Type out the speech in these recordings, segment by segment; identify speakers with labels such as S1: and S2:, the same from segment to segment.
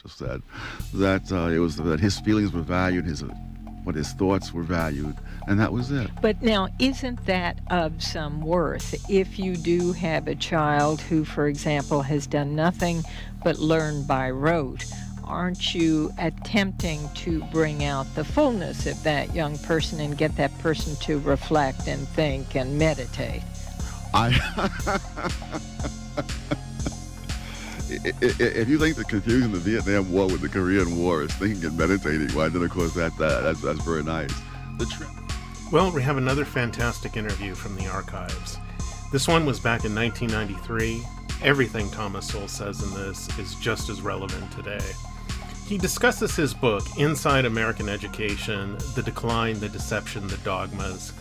S1: Just said that it was that his feelings were valued, what his thoughts were valued, and that was it.
S2: But now, isn't that of some worth if you do have a child who, for example, has done nothing but learn by rote? Aren't you attempting to bring out the fullness of that young person and get that person to reflect and think and meditate?
S1: If you think the confusion of the Vietnam War with the Korean War is thinking and meditating, well, then of course that's very nice.
S3: Well, we have another fantastic interview from the archives. This one was back in 1993. Everything Thomas Sowell says in this is just as relevant today. He discusses his book, Inside American Education, The Decline, the Deception, the Dogmas.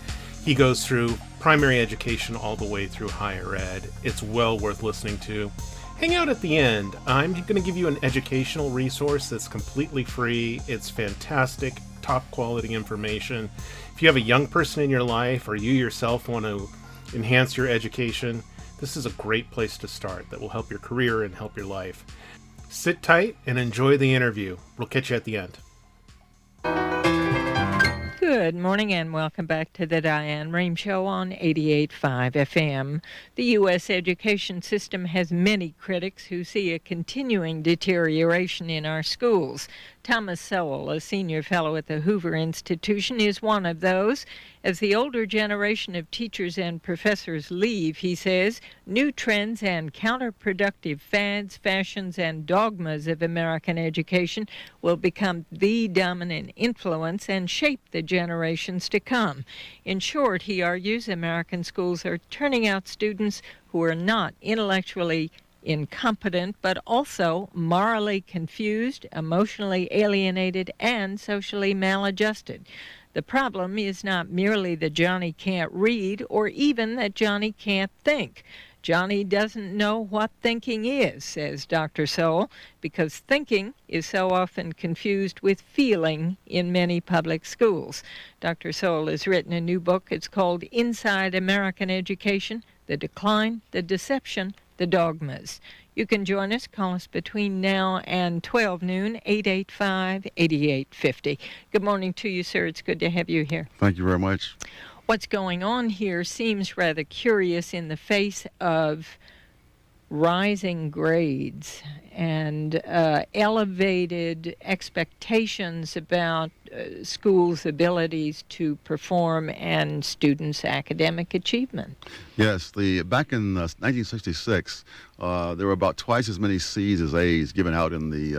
S3: He goes through primary education all the way through higher ed. It's well worth listening to. Hang out at the end. I'm going to give you an educational resource that's completely free. It's fantastic, top quality information. If you have a young person in your life or you yourself want to enhance your education, this is a great place to start that will help your career and help your life. Sit tight and enjoy the interview. We'll catch you at the end.
S2: Good morning and welcome back to the Diane Rehm Show on 88.5 FM. The U.S. education system has many critics who see a continuing deterioration in our schools. Thomas Sowell, a senior fellow at the Hoover Institution, is one of those. As the older generation of teachers and professors leave, he says, new trends and counterproductive fads, fashions, and dogmas of American education will become the dominant influence and shape the generations to come. In short, he argues, American schools are turning out students who are not intellectually incompetent, but also morally confused, emotionally alienated, and socially maladjusted. The problem is not merely that Johnny can't read or even that Johnny can't think. Johnny doesn't know what thinking is, says Dr. Sowell, because thinking is so often confused with feeling in many public schools. Dr. Sowell has written a new book. It's called Inside American Education, The Decline, the Deception, the Dogmas. You can join us. Call us between now and 12 noon, 885-8850. Good morning to you, sir. It's good to have you here.
S1: Thank you very much.
S2: What's going on here seems rather curious in the face of rising grades and elevated expectations about schools' abilities to perform and students' academic achievement.
S1: Yes, back in 1966, there were about twice as many C's as A's given out in the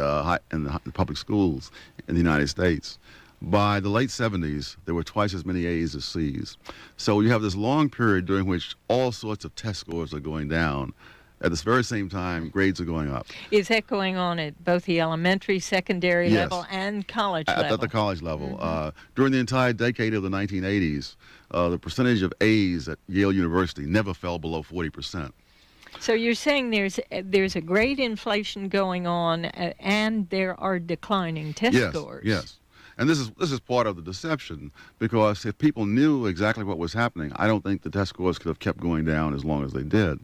S1: public schools in the United States. By the late 70s, there were twice as many A's as C's. So you have this long period during which all sorts of test scores are going down. At this very same time, grades are going up.
S2: Is that going on at both the elementary, secondary level, and college level?
S1: At the college level. During the entire decade of the 1980s, the percentage of A's at Yale University never fell below 40%.
S2: So you're saying there's a great inflation going on, and there are declining test scores.
S1: Yes. And this is part of the deception, because if people knew exactly what was happening, I don't think the test scores could have kept going down as long as they did.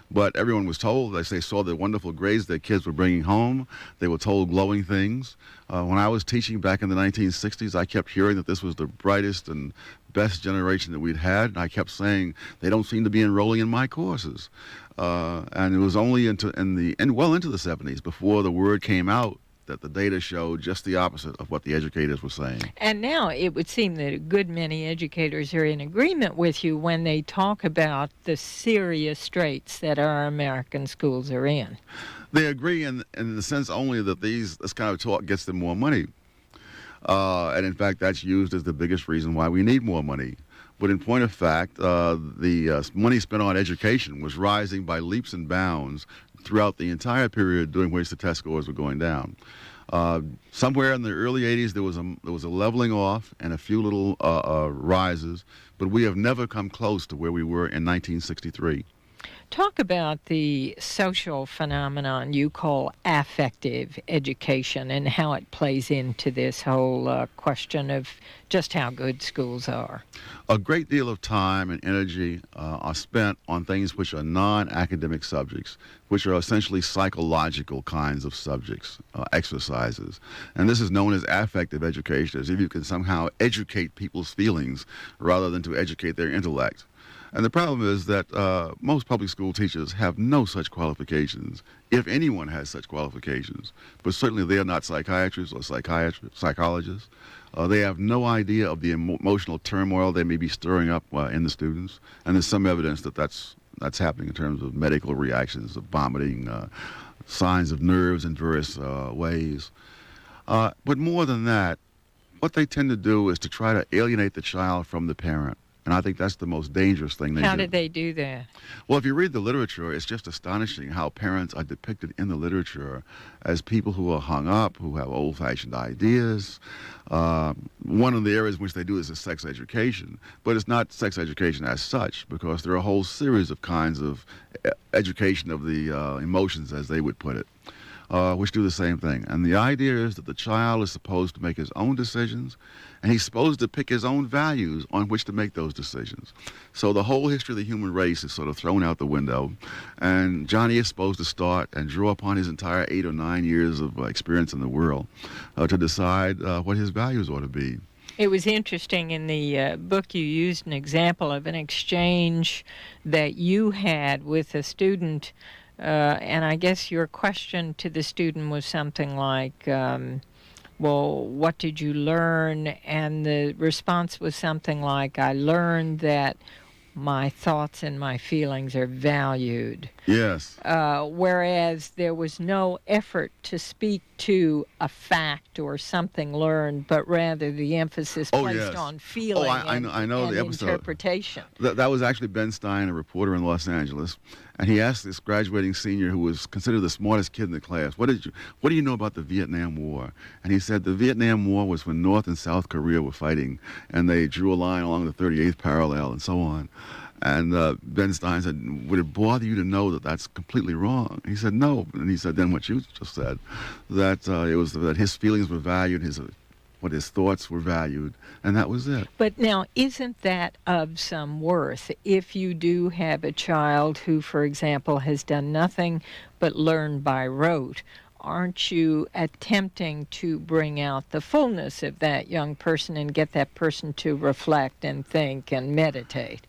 S1: But everyone was told, as they saw the wonderful grades their kids were bringing home, they were told glowing things. When I was teaching back in the 1960s, I kept hearing that this was the brightest and best generation that we'd had, and I kept saying, they don't seem to be enrolling in my courses. And it was only well into the 70s before the word came out that the data showed just the opposite of what the educators were saying.
S2: And now it would seem that a good many educators are in agreement with you when they talk about the serious straits that our American schools are in.
S1: They agree in the sense only that this kind of talk gets them more money. And in fact, that's used as the biggest reason why we need more money. But in point of fact, the money spent on education was rising by leaps and bounds throughout the entire period during which the test scores were going down. Somewhere in the early 80s, there was a leveling off and a few little rises, but we have never come close to where we were in 1963.
S2: Talk about the social phenomenon you call affective education and how it plays into this whole question of just how good schools are.
S1: A great deal of time and energy are spent on things which are non-academic subjects, which are essentially psychological kinds of subjects, exercises. And this is known as affective education, as if you can somehow educate people's feelings rather than to educate their intellect. And the problem is that most public school teachers have no such qualifications, if anyone has such qualifications. But certainly they are not psychiatrists or psychologists. They have no idea of the emotional turmoil they may be stirring up in the students. And there's some evidence that that's happening in terms of medical reactions of vomiting, signs of nerves in various ways. But more than that, what they tend to do is to try to alienate the child from the parent. And I think that's the most dangerous thing they do.
S2: How did they do that?
S1: Well, if you read the literature, it's just astonishing how parents are depicted in the literature as people who are hung up, who have old-fashioned ideas. One of the areas in which they do is sex education, but it's not sex education as such, because there are a whole series of kinds of education of the emotions, as they would put it. Which do the same thing. And the idea is that the child is supposed to make his own decisions, and he's supposed to pick his own values on which to make those decisions. So the whole history of the human race is sort of thrown out the window, and Johnny is supposed to start and draw upon his entire 8 or 9 years of experience in the world to decide what his values ought to be.
S2: It was interesting in the book you used an example of an exchange that you had with a student. And I guess your question to the student was something like, well, what did you learn? And the response was something like, I learned that my thoughts and my feelings are valued.
S1: Yes.
S2: Whereas there was no effort to speak to a fact or something learned, but rather the emphasis placed on feeling
S1: I know
S2: and
S1: the episode.
S2: interpretation.
S1: That was actually Ben Stein, a reporter in Los Angeles, and he asked this graduating senior who was considered the smartest kid in the class, what do you know about the Vietnam War? And he said the Vietnam War was when North and South Korea were fighting, and they drew a line along the 38th parallel and so on. And Ben Stein said, would it bother you to know that that's completely wrong? He said, no. And he said, then what you just said, that it was that his feelings were valued, what his thoughts were valued, and that was it.
S2: But now, isn't that of some worth if you do have a child who, for example, has done nothing but learn by rote? Aren't you attempting to bring out the fullness of that young person and get that person to reflect and think and meditate?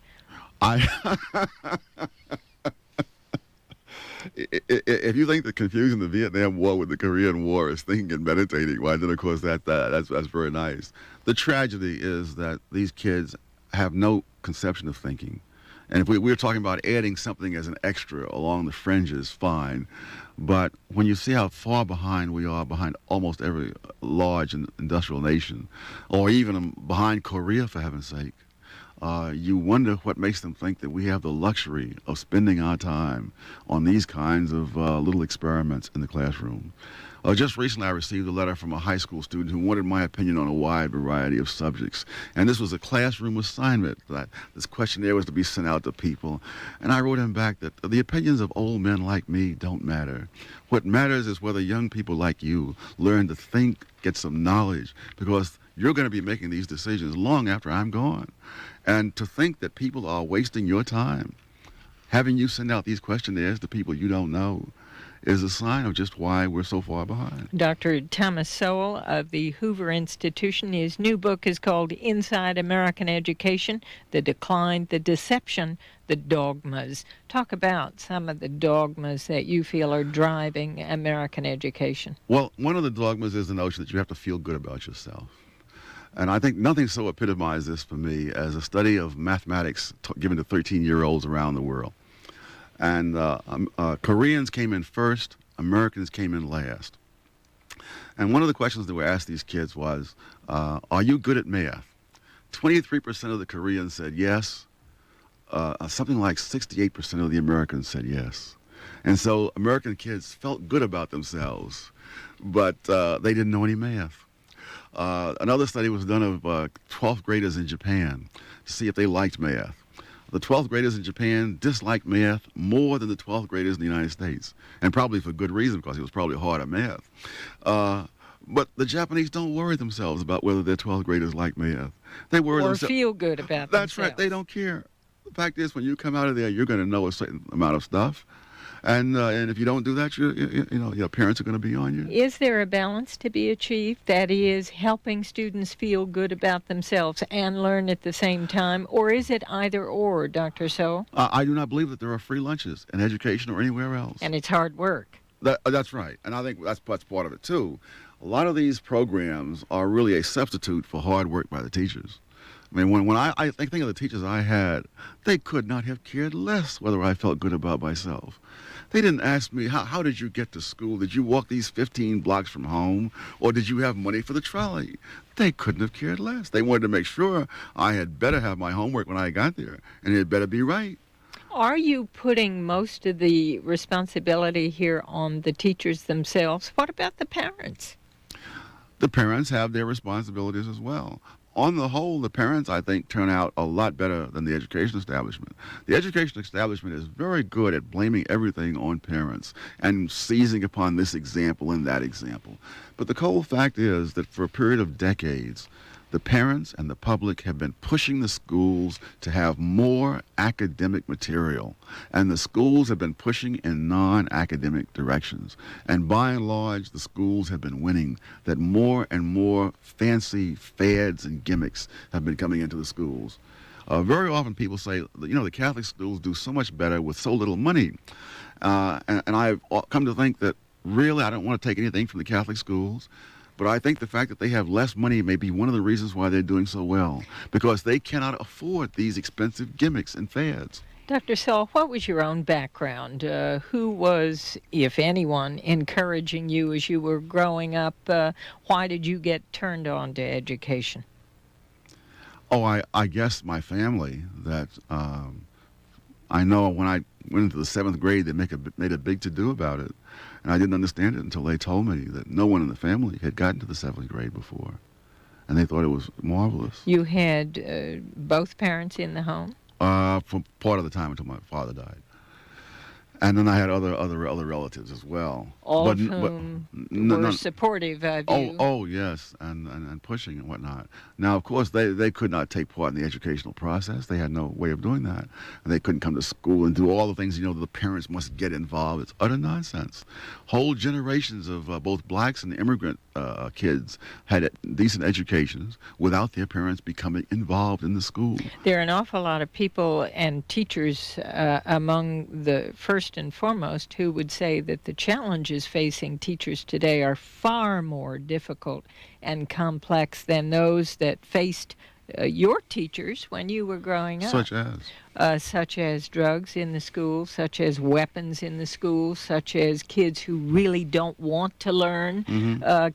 S1: If you think that confusing the Vietnam War with the Korean War is thinking and meditating, well, then of course that's very nice. The tragedy is that these kids have no conception of thinking. And if we're talking about adding something as an extra along the fringes, fine. But when you see how far behind we are behind almost every large industrial nation, or even behind Korea, for heaven's sake, you wonder what makes them think that we have the luxury of spending our time on these kinds of little experiments in the classroom. Just recently I received a letter from a high school student who wanted my opinion on a wide variety of subjects. And this was a classroom assignment. This questionnaire was to be sent out to people. And I wrote him back that the opinions of old men like me don't matter. What matters is whether young people like you learn to think, get some knowledge, because you're going to be making these decisions long after I'm gone. And to think that people are wasting your time, having you send out these questionnaires to people you don't know, is a sign of just why we're so far behind.
S2: Dr. Thomas Sowell of the Hoover Institution, his new book is called Inside American Education, The Decline, the Deception, the Dogmas. Talk about some of the dogmas that you feel are driving American education.
S1: Well, one of the dogmas is the notion that you have to feel good about yourself. And I think nothing so epitomized this for me as a study of mathematics given to 13-year-olds around the world. And Koreans came in first, Americans came in last. And one of the questions that were asked these kids was, are you good at math? 23% of the Koreans said yes. Something like 68% of the Americans said yes. And so American kids felt good about themselves, but they didn't know any math. Another study was done of 12th graders in Japan to see if they liked math. the 12th graders in Japan dislike math more than the 12th graders in the United States, and probably for good reason, because it was probably hard at math. But the Japanese don't worry themselves about whether their 12th graders like math. They worry
S2: or
S1: themselves.
S2: feel good about
S1: That's
S2: themselves.
S1: right. They don't care. The fact is, when you come out of there, you're going to know a certain amount of stuff, and if you don't do that, your parents are going to be on you.
S2: Is there a balance to be achieved? That is, helping students feel good about themselves and learn at the same time, or is it either or, Dr. Sowell?
S1: I do not believe that there are free lunches in education or anywhere else.
S2: And it's hard work.
S1: That's right, and I think that's part of it too. A lot of these programs are really a substitute for hard work by the teachers. I mean, when I think of the teachers I had, they could not have cared less whether I felt good about myself. They didn't ask me, how did you get to school? Did you walk these 15 blocks from home? Or did you have money for the trolley? They couldn't have cared less. They wanted to make sure I had better have my homework when I got there, and it had better be right.
S2: Are you putting most of the responsibility here on the teachers themselves? What about the parents?
S1: The parents have their responsibilities as well. On the whole, the parents, I think, turn out a lot better than the education establishment. The education establishment is very good at blaming everything on parents and seizing upon this example and that example. But the cold fact is that for a period of decades, the parents and the public have been pushing the schools to have more academic material, and the schools have been pushing in non-academic directions. And by and large, the schools have been winning, that more and more fancy fads and gimmicks have been coming into the schools. Very often people say, the Catholic schools do so much better with so little money. And I've come to think that really I don't want to take anything from the Catholic schools. But I think the fact that they have less money may be one of the reasons why they're doing so well, because they cannot afford these expensive gimmicks and fads.
S2: Dr. Sowell, what was your own background? Who was, if anyone, encouraging you as you were growing up? Why did you get turned on to education?
S1: Oh, I guess my family. That I know when I went into the 7th grade, they made a big to-do about it. And I didn't understand it until they told me that no one in the family had gotten to the 7th grade before. And they thought it was marvelous.
S2: You had both parents in the home?
S1: For part of the time until my father died. And then I had other relatives as well.
S2: All of whom were supportive of you.
S1: Oh, yes, and pushing and whatnot. Now, of course, they could not take part in the educational process. They had no way of doing that. And they couldn't come to school and do all the things, the parents must get involved. It's utter nonsense. Whole generations of both blacks and immigrant kids had decent educations without their parents becoming involved in the school.
S2: There are an awful lot of people and teachers among the first and foremost who would say that the challenges facing teachers today are far more difficult and complex than those that faced your teachers when you were growing up. Such as drugs in the schools, such as weapons in the schools, such as kids who really don't want to learn,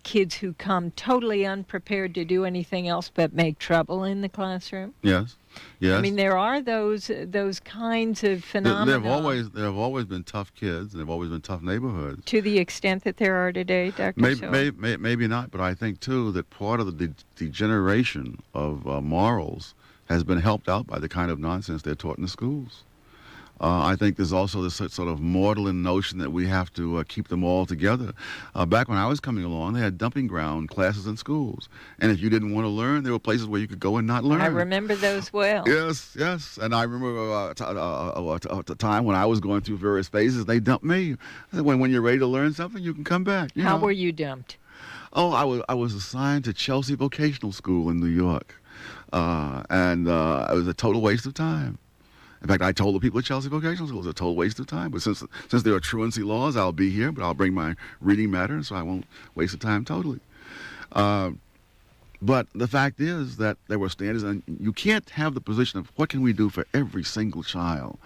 S2: kids who come totally unprepared to do anything else but make trouble in the classroom.
S1: Yes. Yes.
S2: I mean, there are those kinds of phenomena.
S1: There have always been tough kids, and there have always been tough neighborhoods.
S2: To the extent that there are today, Dr. Sowell?
S1: Maybe not, but I think, too, that part of the degeneration of morals has been helped out by the kind of nonsense they're taught in the schools. I think there's also this sort of maudlin notion that we have to keep them all together. Back when I was coming along, they had dumping ground classes in schools. And if you didn't want to learn, there were places where you could go and not learn.
S2: I remember those well.
S1: Yes. And I remember a time when I was going through various phases, they dumped me. I said, when you're ready to learn something, you can come back.
S2: How were you dumped?
S1: Oh, I was assigned to Chelsea Vocational School in New York. And it was a total waste of time. In fact, I told the people at Chelsea Vocational School it was a total waste of time. But since there are truancy laws, I'll be here, but I'll bring my reading matter, so I won't waste the time totally. But the fact is that there were standards, and you can't have the position of what can we do for every single child.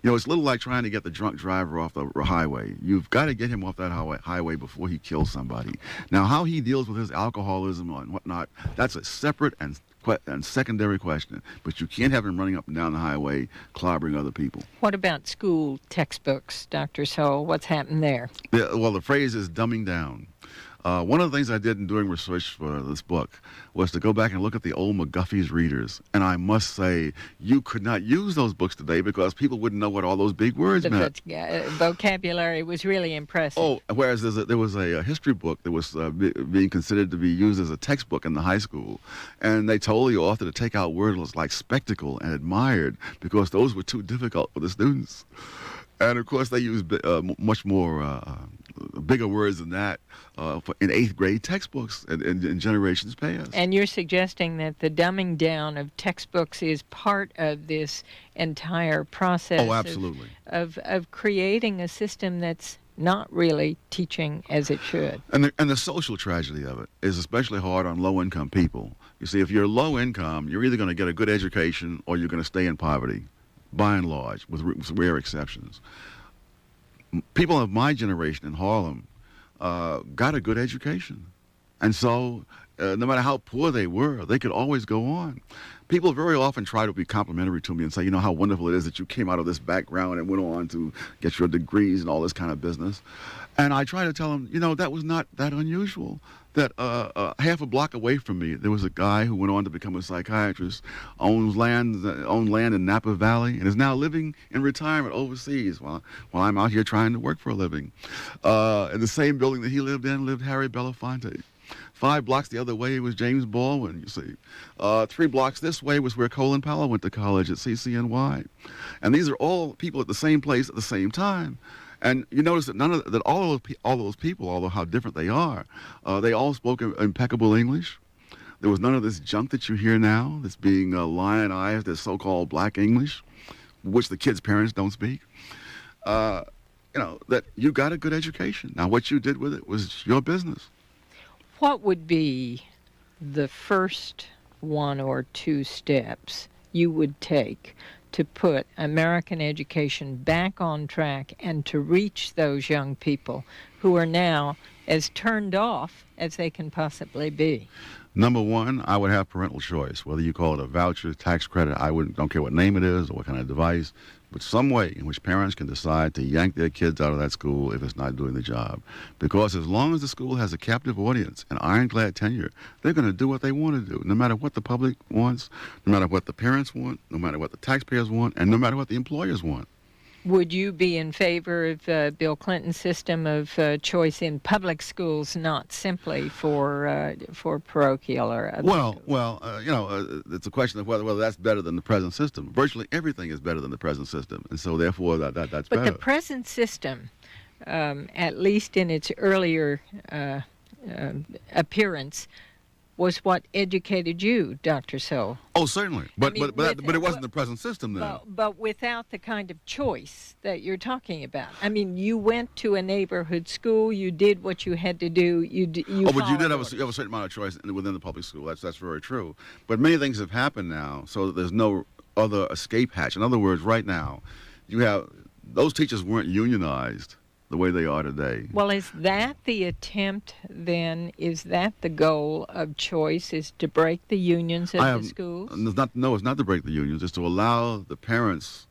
S1: It's a little like trying to get the drunk driver off the highway. You've got to get him off that highway before he kills somebody. Now, how he deals with his alcoholism and whatnot, that's a separate and secondary question, but you can't have him running up and down the highway clobbering other people.
S2: What about school textbooks, Dr. Sowell? What's happened there?
S1: Well, the phrase is dumbing down. One of the things I did in doing research for this book was to go back and look at the old McGuffey's readers. And I must say, you could not use those books today because people wouldn't know what all those big words meant.
S2: The vocabulary was really impressive.
S1: Oh, whereas there was a history book that was being considered to be used as a textbook in the high school. And they told the author to take out words like spectacle and admired because those were too difficult for the students. And of course, they used much more bigger words than that in 8th grade textbooks in generations past.
S2: And you're suggesting that the dumbing down of textbooks is part of this entire process.
S1: Oh, absolutely.
S2: Of creating a system that's not really teaching as it should.
S1: And the social tragedy of it is especially hard on low-income people. You see, if you're low income, you're either going to get a good education or you're going to stay in poverty, by and large, with rare exceptions. People of my generation in Harlem got a good education. And so no matter how poor they were, they could always go on. People very often try to be complimentary to me and say, you know, how wonderful it is that you came out of this background and went on to get your degrees and all this kind of business. And I try to tell them, you know, that was not that unusual. That half a block away from me, there was a guy who went on to become a psychiatrist, owned land in Napa Valley, and is now living in retirement overseas while I'm out here trying to work for a living. In the same building that he lived in lived Harry Belafonte. 5 blocks the other way was James Baldwin, you see. 3 blocks this way was where Colin Powell went to college at CCNY. And these are all people at the same place at the same time. And you notice that all those people, although how different they are, they all spoke impeccable English. There was none of this junk that you hear now that's being lionized as so-called black English, which the kids' parents don't speak. You know, that you got a good education. Now, what you did with it was your business.
S2: What would be the first 1 or 2 steps you would take to put American education back on track and to reach those young people who are now as turned off as they can possibly be?
S1: Number 1, I would have parental choice, whether you call it a voucher, tax credit, don't care what name it is or what kind of device, but some way in which parents can decide to yank their kids out of that school if it's not doing the job. Because as long as the school has a captive audience and ironclad tenure, they're going to do what they want to do, no matter what the public wants, no matter what the parents want, no matter what the taxpayers want, and no matter what the employers want.
S2: Would you be in favor of Bill Clinton's system of choice in public schools, not simply for parochial or other schools?
S1: It's a question of whether that's better than the present system. Virtually everything is better than the present system, and so therefore that's better.
S2: But the present system, at least in its earlier appearance, was what educated you, Dr. Sowell.
S1: Oh, certainly. But it wasn't the present system then.
S2: But without the kind of choice that you're talking about. I mean, you went to a neighborhood school. You did what you had to do. But you did have a certain amount of choice within the public school. That's very true. But many things have happened now, so that there's no other escape hatch. In other words, right now, those teachers weren't unionized the way they are today. Well, is that the attempt then? Is that the goal of choice, is to break the unions of the schools?
S1: No, it's not to break the unions. It's to allow the parents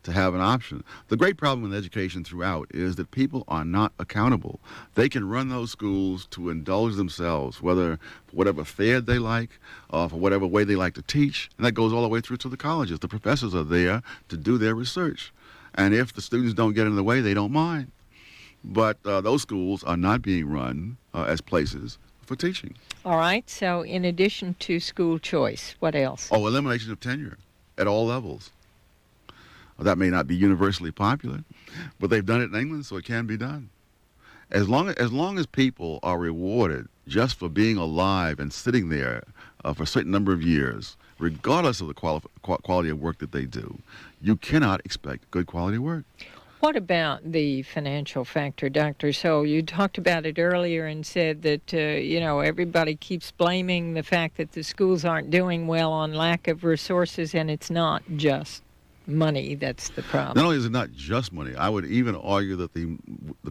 S1: to have an option. The great problem in education throughout is that people are not accountable. They can run those schools to indulge themselves, whether for whatever fad they like, for whatever way they like to teach, and that goes all the way through to the colleges. The professors are there to do their research. And if the students don't get in the way, they don't mind. But those schools are not being run as places for teaching.
S2: All right. So in addition to school choice, what else?
S1: Oh, elimination of tenure at all levels. Well, that may not be universally popular, but they've done it in England, so it can be done. As long as people are rewarded just for being alive and sitting there for a certain number of years, regardless of the quality of work that they do, you cannot expect good quality work.
S2: What about the financial factor, Dr. Sowell? You talked about it earlier and said that, everybody keeps blaming the fact that the schools aren't doing well on lack of resources, and it's not just money that's the problem.
S1: Not only is it not just money, I would even argue that the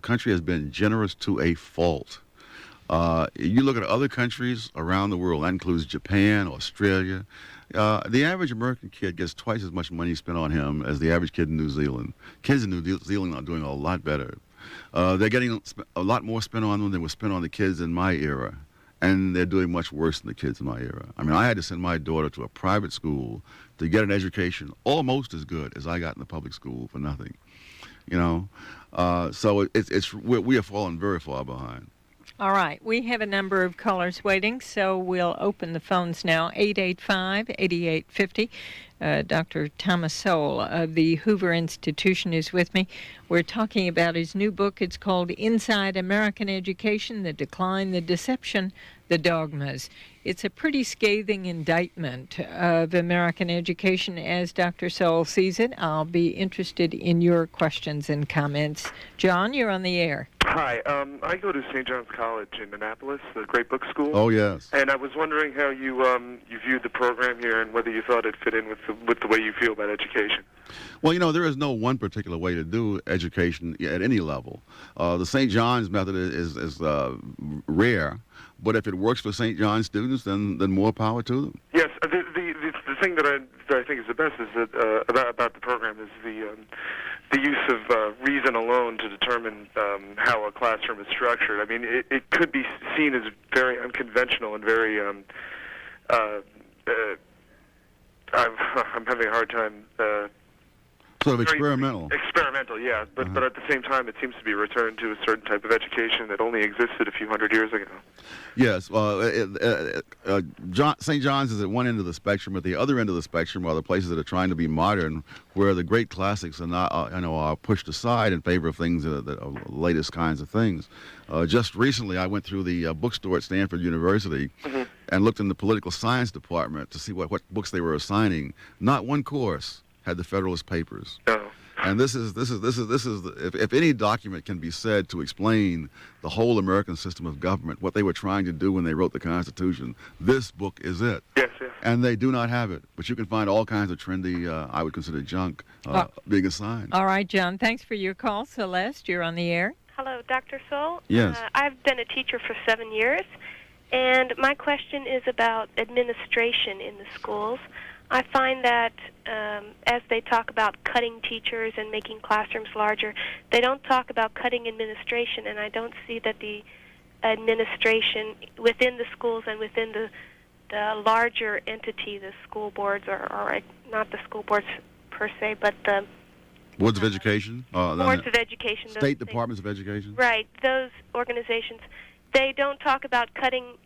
S1: country has been generous to a fault. You look at other countries around the world, that includes Japan, Australia. The average American kid gets twice as much money spent on him as the average kid in New Zealand. Kids in New Zealand are doing a lot better. They're getting a lot more spent on them than was spent on the kids in my era. And they're doing much worse than the kids in my era. I mean, I had to send my daughter to a private school to get an education almost as good as I got in the public school for nothing. You know, so we have fallen very far behind.
S2: All right. We have a number of callers waiting, so we'll open the phones now. 885-8850. Dr. Thomas Sowell of the Hoover Institution is with me. We're talking about his new book. It's called Inside American Education, The Decline, the Deception, the Dogmas. It's a pretty scathing indictment of American education as Dr. Sowell sees it. I'll be interested in your questions and comments. John, you're on the air.
S4: Hi, I go to St. John's College in Annapolis, the great book school.
S1: Oh, yes.
S4: And I was wondering how you viewed the program here and whether you thought it fit in with the way you feel about education.
S1: Well, you know, there is no one particular way to do education at any level. The St. John's method is rare, but if it works for St. John's students, then more power to them.
S4: Yes, the thing that I think is the best is that about the program is the use of reason alone to determine how a classroom is structured. I mean, it could be seen as very unconventional and very I'm having a hard time.
S1: Sort of experimental.
S4: Experimental, yeah. But at the same time, it seems to be a return to a certain type of education that only existed a few hundred years ago.
S1: Yes. St. John's is at one end of the spectrum. At the other end of the spectrum are the places that are trying to be modern, where the great classics are not, are pushed aside in favor of things that are latest kinds of things. Just recently, I went through the bookstore at Stanford University and looked in the political science department to see what books they were assigning. Not one course had the Federalist Papers.
S4: Oh.
S1: And this is if any document can be said to explain the whole American system of government, what they were trying to do when they wrote the Constitution, this book is it.
S4: Yes, yes.
S1: And they do not have it. But you can find all kinds of trendy, I would consider junk, being assigned.
S2: All right, John. Thanks for your call. Celeste, you're on the air.
S5: Hello, Dr. Sowell.
S1: Yes.
S5: I've been a teacher for 7 years, and my question is about administration in the schools. I find that as they talk about cutting teachers and making classrooms larger, they don't talk about cutting administration, and I don't see that the administration within the schools and within the larger entity, the school boards, or not the school boards per se, but the
S1: Boards of Education?
S5: Boards of Education.
S1: State Departments of Education?
S5: Right, those organizations. They don't talk about cutting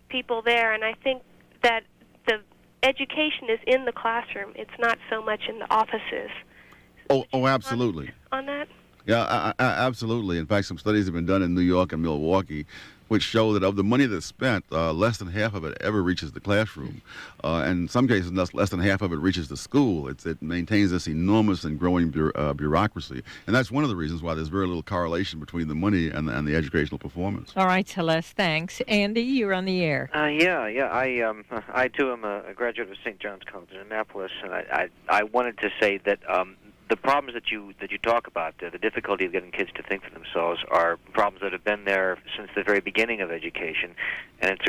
S5: people there, and I think that the education is in the classroom. It's not so much in the offices.
S1: Oh, absolutely.
S5: On that?
S1: Yeah, absolutely. In fact, some studies have been done in New York and Milwaukee which show that of the money that's spent, less than half of it ever reaches the classroom. And in some cases, less than half of it reaches the school. It maintains this enormous and growing bureaucracy. And that's one of the reasons why there's very little correlation between the money and the educational performance.
S2: All right, Celeste, thanks. Andy, you're on the air.
S6: I too am a graduate of St. John's College in Annapolis, and I wanted to say that the problems that you talk about, the difficulty of getting kids to think for themselves, are problems that have been there since the very beginning of education, and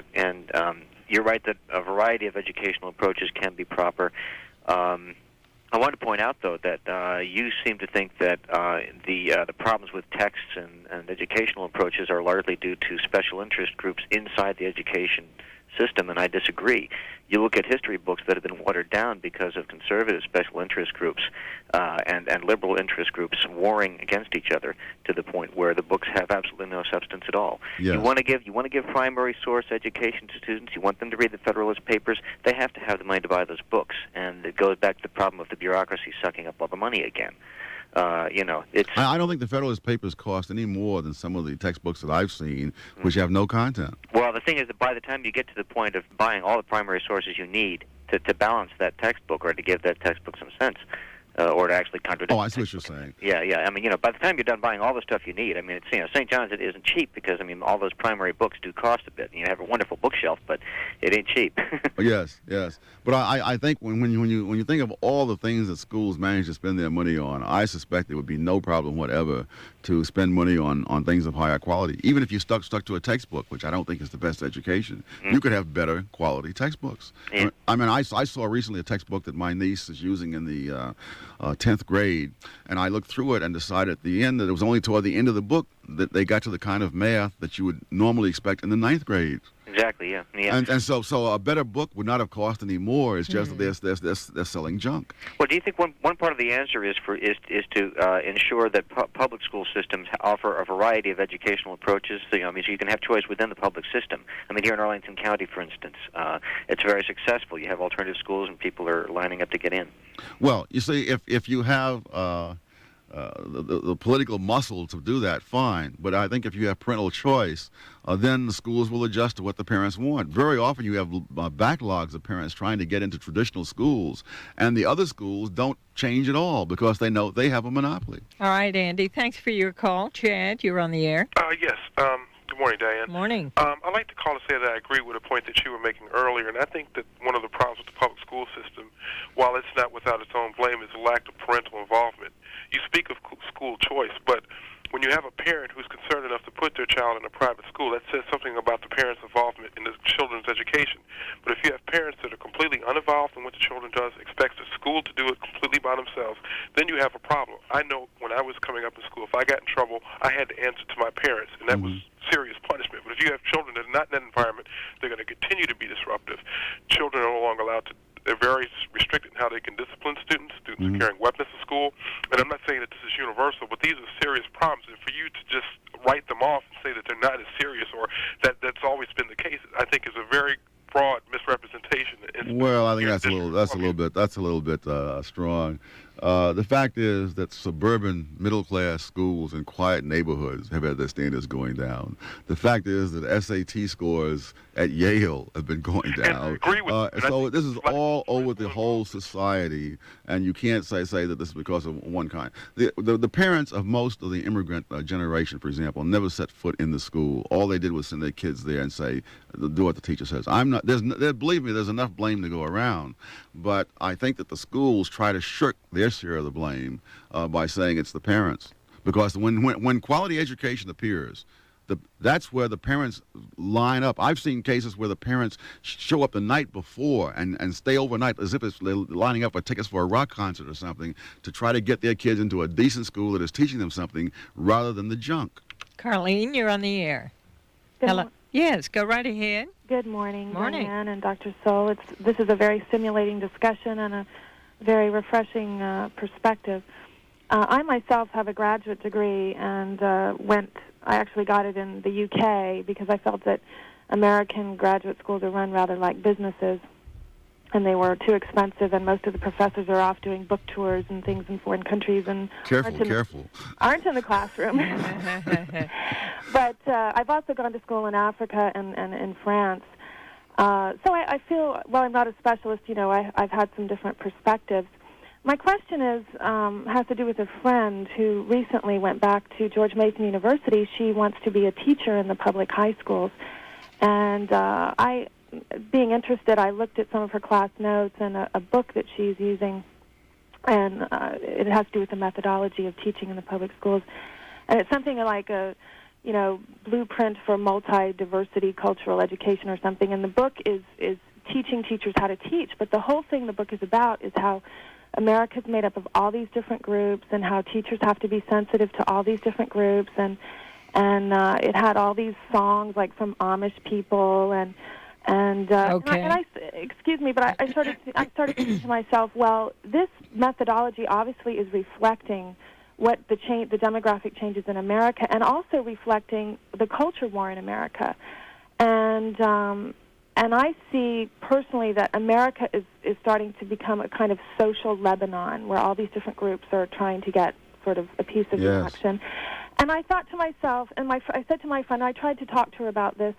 S6: you're right that a variety of educational approaches can be proper. I want to point out, though, that you seem to think that the problems with texts and educational approaches are largely due to special interest groups inside the education system, and I disagree. You look at history books that have been watered down because of conservative special interest groups and liberal interest groups warring against each other to the point where the books have absolutely no substance at all.
S1: Yes.
S6: You want to give primary source education to students. You want them to read the Federalist Papers. They have to have the money to buy those books, and it goes back to the problem of the bureaucracy sucking up all the money again. It's.
S1: I don't think the Federalist Papers cost any more than some of the textbooks that I've seen, which have no content.
S6: Well, the thing is that by the time you get to the point of buying all the primary sources you need to balance that textbook or to give that textbook some sense, or to actually contradict.
S1: Oh, I see what you're saying.
S6: Yeah. I mean, by the time you're done buying all the stuff you need, I mean, it's St. John's, it isn't cheap because all those primary books do cost a bit. You have a wonderful bookshelf, but it ain't cheap.
S1: Yes. But I think when you think of all the things that schools manage to spend their money on, I suspect there would be no problem whatever to spend money on things of higher quality. Even if you stuck to a textbook, which I don't think is the best education, you could have better quality textbooks.
S6: Yeah.
S1: I mean, I saw recently a textbook that my niece is using in the 10th grade, and I looked through it and decided at the end that it was only toward the end of the book that they got to the kind of math that you would normally expect in the 9th grade.
S6: Exactly, yeah.
S1: And so a better book would not have cost any more. It's just that they're selling junk.
S6: Well, do you think one part of the answer is to ensure that public school systems offer a variety of educational approaches? So, so you can have choice within the public system. I mean, here in Arlington County, for instance, it's very successful. You have alternative schools, and people are lining up to get in.
S1: Well, you see, if you have the political muscle to do that, fine. But I think if you have parental choice, then the schools will adjust to what the parents want. Very often you have backlogs of parents trying to get into traditional schools, and the other schools don't change at all because they know they have a monopoly.
S2: All right, Andy, thanks for your call. Chad, you're on the air.
S7: Yes. Good morning, Diane.
S2: Morning.
S7: I'd like to call to say that I agree with a point that you were making earlier, and I think that one of the problems with the public school system, while it's not without its own blame, is the lack of parental involvement. You speak of school choice, but when you have a parent who's concerned enough to put their child in a private school, that says something about the parent's involvement in the children's education. But if you have parents that are completely uninvolved in what the children does, expects the school to do it completely by themselves, then you have a problem. I know when I was coming up in school, if I got in trouble, I had to answer to my parents, and that was serious punishment. But if you have children that are not in that environment, they're going to continue to be disruptive. Children are no longer allowed to. They're very restricted in how they can discipline students. Students are carrying weapons to school. And I'm not saying that this is universal, but these are serious problems. And for you to just write them off and say that they're not as serious or that that's always been the case, I think is a very broad misrepresentation.
S1: Well, I think that's a little bit strong. The fact is that suburban middle-class schools in quiet neighborhoods have had their standards going down. The fact is that SAT scores at Yale have been going down.
S7: And I agree with
S1: so this is all over the whole society, and you can't say that this is because of one kind. The parents of most of the immigrant generation, for example, never set foot in the school. All they did was send their kids there and say, do what the teacher says. Believe me, there's enough blame to go around, but I think that the schools try to shirk their share of the blame by saying it's the parents, because when quality education appears, that's where the parents line up. I've seen cases where the parents show up the night before and stay overnight as if they're lining up for tickets for a rock concert or something to try to get their kids into a decent school that is teaching them something rather than the junk.
S2: Carlene, you're on the air.
S8: Hello.
S2: Yes, go right ahead.
S8: Good morning,
S2: Morning.
S8: Diane and Dr. Sowell. This is a very stimulating discussion and a very refreshing perspective. I myself have a graduate degree and I actually got it in the UK because I felt that American graduate schools are run rather like businesses, and they were too expensive, and most of the professors are off doing book tours and things in foreign countries and aren't in the classroom. But I've also gone to school in Africa and in France. So I feel, while I'm not a specialist, I've had some different perspectives. My question has to do with a friend who recently went back to George Mason University. She wants to be a teacher in the public high schools. And being interested, I looked at some of her class notes and a book that she's using, and it has to do with the methodology of teaching in the public schools. And it's something like a blueprint for multi-diversity cultural education or something. And the book is teaching teachers how to teach. But the whole thing the book is about is how America's made up of all these different groups and how teachers have to be sensitive to all these different groups. And it had all these songs like from Amish people and excuse me, but I started thinking to myself, well, this methodology obviously is reflecting what the demographic changes in America, and also reflecting the culture war in America. And I see personally that America is starting to become a kind of social Lebanon, where all these different groups are trying to get sort of a piece of the action. And I thought to myself, and I said to my friend, I tried to talk to her about this,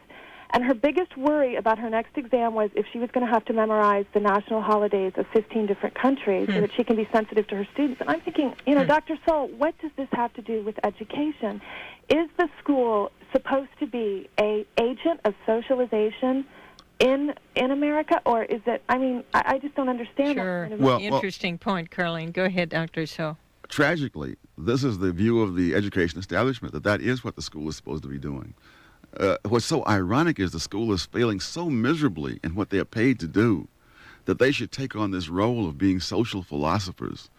S8: and her biggest worry about her next exam was if she was going to have to memorize the national holidays of 15 different countries so that she can be sensitive to her students. And I'm thinking, Dr. Sowell, what does this have to do with education? Is the school supposed to be an agent of socialization in America, or is it, I just don't understand.
S2: Sure. Interesting point, Carlene. Go ahead, Dr. Sowell.
S1: Tragically, this is the view of the education establishment, that is what the school is supposed to be doing. What's so ironic is the school is failing so miserably in what they are paid to do that they should take on this role of being social philosophers.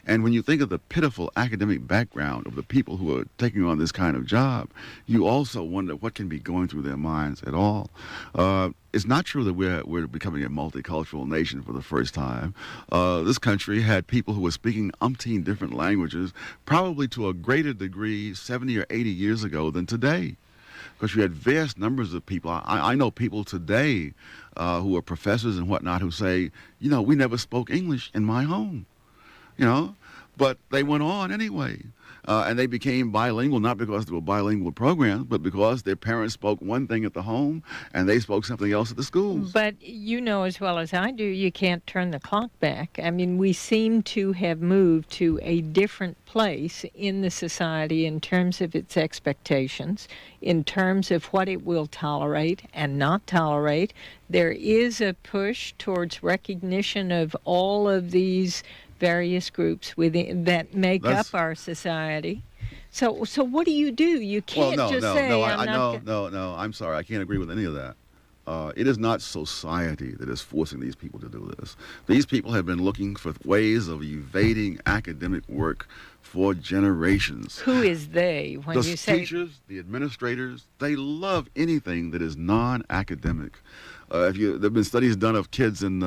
S1: And when you think of the pitiful academic background of the people who are taking on this kind of job, you also wonder what can be going through their minds at all. It's not true that we're becoming a multicultural nation for the first time. This country had people who were speaking umpteen different languages, probably to a greater degree 70 or 80 years ago than today. Because you had vast numbers of people. I know people today who are professors and whatnot who say, we never spoke English in my home, but they went on anyway. And they became bilingual, not because they were bilingual programs, but because their parents spoke one thing at the home and they spoke something else at the schools.
S2: But you know as well as I do, you can't turn the clock back. I mean, we seem to have moved to a different place in the society in terms of its expectations, in terms of what it will tolerate and not tolerate. There is a push towards recognition of all of these various groups within that make up our society. So what do? You can't
S1: No, I'm sorry. I can't agree with any of that. It is not society that is forcing these people to do this. These people have been looking for ways of evading academic work for generations.
S2: Who is they? When you say
S1: the teachers, the administrators, they love anything that is non-academic. There have been studies done of kids in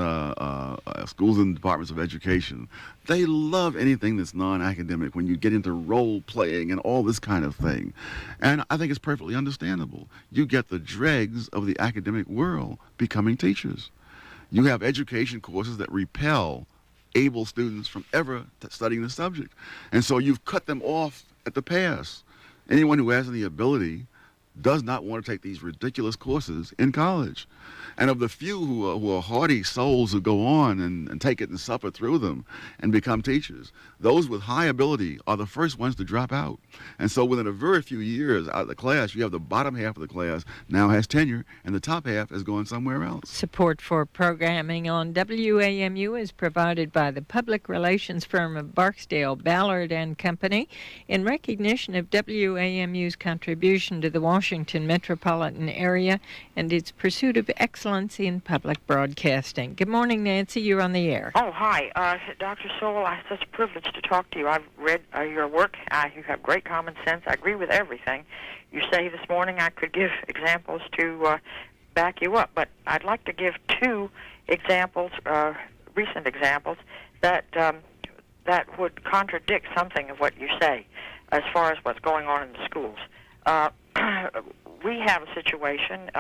S1: schools and departments of education. They love anything that's non-academic when you get into role playing and all this kind of thing. And I think it's perfectly understandable. You get the dregs of the academic world becoming teachers. You have education courses that repel able students from ever studying the subject. And so you've cut them off at the pass. Anyone who has any ability does not want to take these ridiculous courses in college. And of the few who are hardy souls who go on and take it and suffer through them and become teachers, those with high ability are the first ones to drop out. And so within a very few years out of the class, you have the bottom half of the class now has tenure, and the top half is going somewhere else.
S2: Support for programming on WAMU is provided by the public relations firm of Barksdale, Ballard and Company in recognition of WAMU's contribution to the Washington metropolitan area and its pursuit of excellence in public broadcasting. Good morning, Nancy. You're on the air.
S9: Oh, hi. Dr. Sowell, it's such a privilege to talk to you. I've read your work. You have great common sense. I agree with everything you say this morning. I could give examples to back you up, but I'd like to give two examples, recent examples, that would contradict something of what you say as far as what's going on in the schools. We have a situation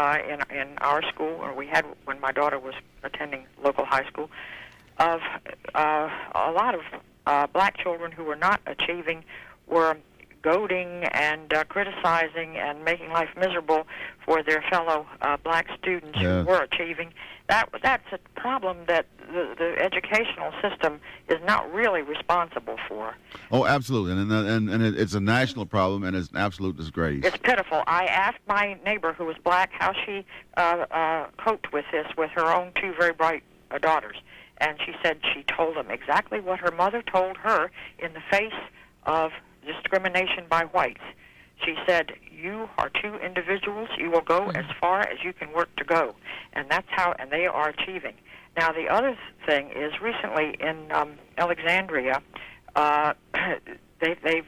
S9: in our school, or we had when my daughter was attending local high school, of a lot of black children who were not achieving were goading and criticizing and making life miserable for their fellow black students who were achieving. That's a problem that the educational system is not really responsible for.
S1: Oh, absolutely, and it's a national problem, and it's an absolute disgrace.
S9: It's pitiful. I asked my neighbor who was black how she coped with this with her own two very bright daughters, and she said she told them exactly what her mother told her in the face of discrimination by whites. She said, you are two individuals. You will go as far as you can work to go. And that's how, and they are achieving. Now, the other thing is recently in Alexandria, evidently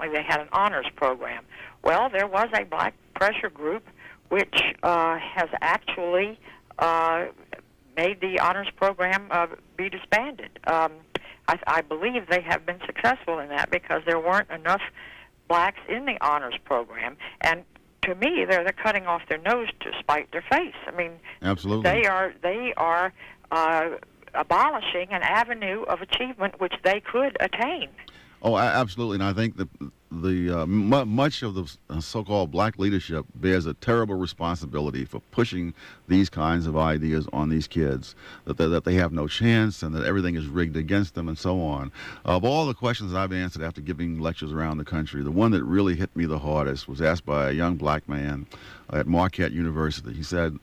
S9: they had an honors program. Well, there was a black pressure group which has actually made the honors program be disbanded. I believe they have been successful in that because there weren't enough blacks in the honors program, and to me, they're cutting off their nose to spite their face. I mean,
S1: absolutely,
S9: they are abolishing an avenue of achievement which they could attain.
S1: Oh, absolutely, and I think that much of the so-called black leadership bears a terrible responsibility for pushing these kinds of ideas on these kids, that they have no chance and that everything is rigged against them and so on. Of all the questions I've answered after giving lectures around the country, the one that really hit me the hardest was asked by a young black man at Marquette University. He said,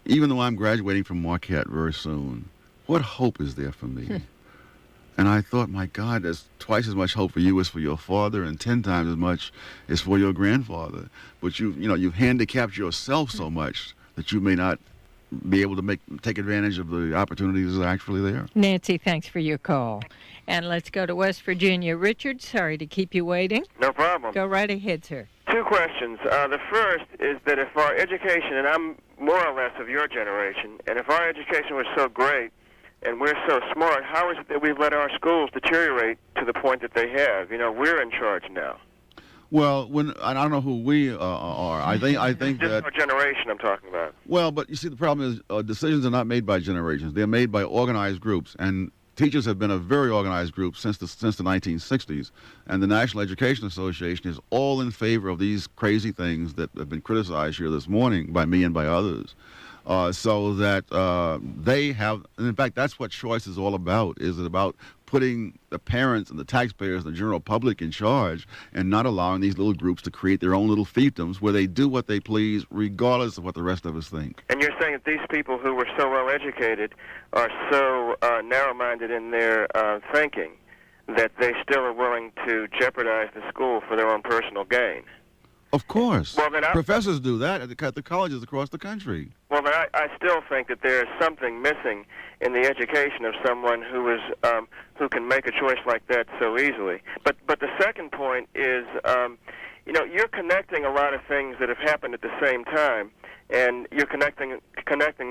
S1: even though I'm graduating from Marquette very soon, what hope is there for me? And I thought, my God, there's twice as much hope for you as for your father, and 10 times as much as for your grandfather. But you've handicapped yourself so much that you may not be able to take advantage of the opportunities that are actually there.
S2: Nancy, thanks for your call. And let's go to West Virginia. Richard, sorry to keep you waiting.
S10: No problem.
S2: Go right ahead, sir.
S10: Two questions. The first is that if our education, and I'm more or less of your generation, and if our education was so great and we're so smart, how is it that we've let our schools deteriorate to the point that they have? You know, we're in charge now.
S1: Well, I don't know who we are. I think
S10: Just
S1: that
S10: our generation I'm talking about.
S1: Well, but you see, the problem is decisions are not made by generations; they're made by organized groups, and teachers have been a very organized group since the 1960s, and the National Education Association is all in favor of these crazy things that have been criticized here this morning by me and by others. So that they have, and in fact, that's what choice is all about. Is it about putting the parents and the taxpayers and the general public in charge and not allowing these little groups to create their own little fiefdoms where they do what they please regardless of what the rest of us think?
S10: And you're saying that these people who were so well educated are so narrow-minded in their thinking that they still are willing to jeopardize the school for their own personal gain?
S1: Of course.
S10: Well, then
S1: professors do that at the colleges across the country.
S10: Well, then I still think that there is something missing in the education of someone who can make a choice like that so easily. But the second point is, you know, you're connecting a lot of things that have happened at the same time, and you're connecting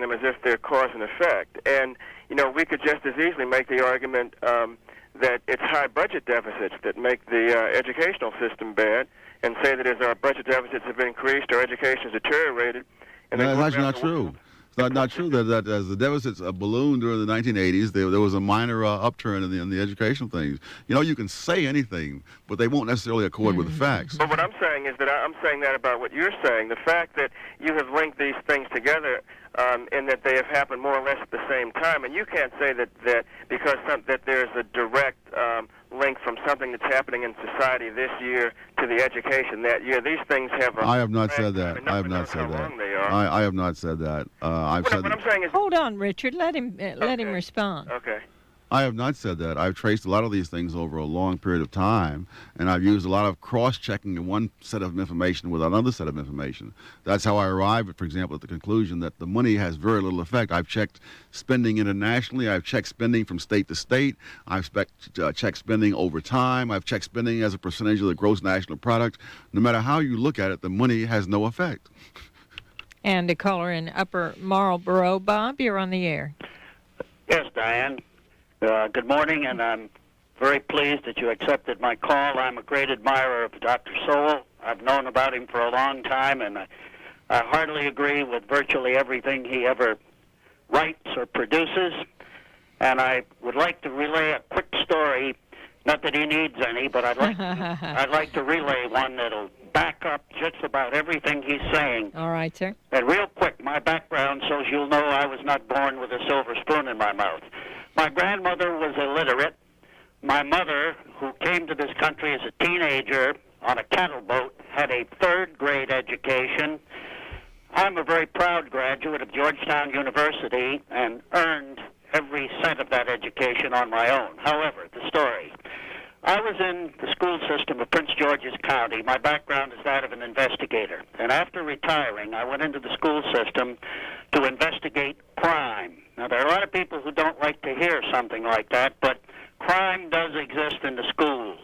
S10: them as if they're cause and effect. And you know, we could just as easily make the argument that it's high budget deficits that make the educational system bad, and say that as our budget deficits have increased, our education has deteriorated. And
S1: no, that's actually not true. It's not true that as the deficits ballooned during the 1980s, there was a minor upturn in the educational things. You know, you can say anything, but they won't necessarily accord with the facts.
S10: But what I'm saying is that I'm saying that about what you're saying. The fact that you have linked these things together and that they have happened more or less at the same time, and you can't say that because that there's a direct link from something that's happening in society this year to the education that year. These things have.
S1: I have not said that. I have not said that. I have not said that.
S10: What I'm saying is.
S2: Hold on, Richard. Let him respond.
S10: Okay.
S1: I have not said that. I've traced a lot of these things over a long period of time, and I've used a lot of cross-checking in one set of information with another set of information. That's how I arrived, for example, at the conclusion that the money has very little effect. I've checked spending internationally. I've checked spending from state to state. I've checked spending over time. I've checked spending as a percentage of the gross national product. No matter how you look at it, the money has no effect.
S2: And a caller in Upper Marlboro. Bob, you're on the air.
S11: Yes, Diane. Good morning, and I'm very pleased that you accepted my call. I'm a great admirer of Dr. Sowell. I've known about him for a long time, and I heartily agree with virtually everything he ever writes or produces. And I would like to relay a quick story. Not that he needs any, but I'd like to relay one that'll back up just about everything he's saying.
S2: All right, sir.
S11: And real quick, my background, so you'll know I was not born with a silver spoon in my mouth. My grandmother was illiterate. My mother, who came to this country as a teenager on a cattle boat, had a third-grade education. I'm a very proud graduate of Georgetown University and earned every cent of that education on my own. However, the story. I was in the school system of Prince George's County. My background is that of an investigator. And after retiring, I went into the school system to investigate crime. Now, there are a lot of people who don't like to hear something like that, but crime does exist in the schools.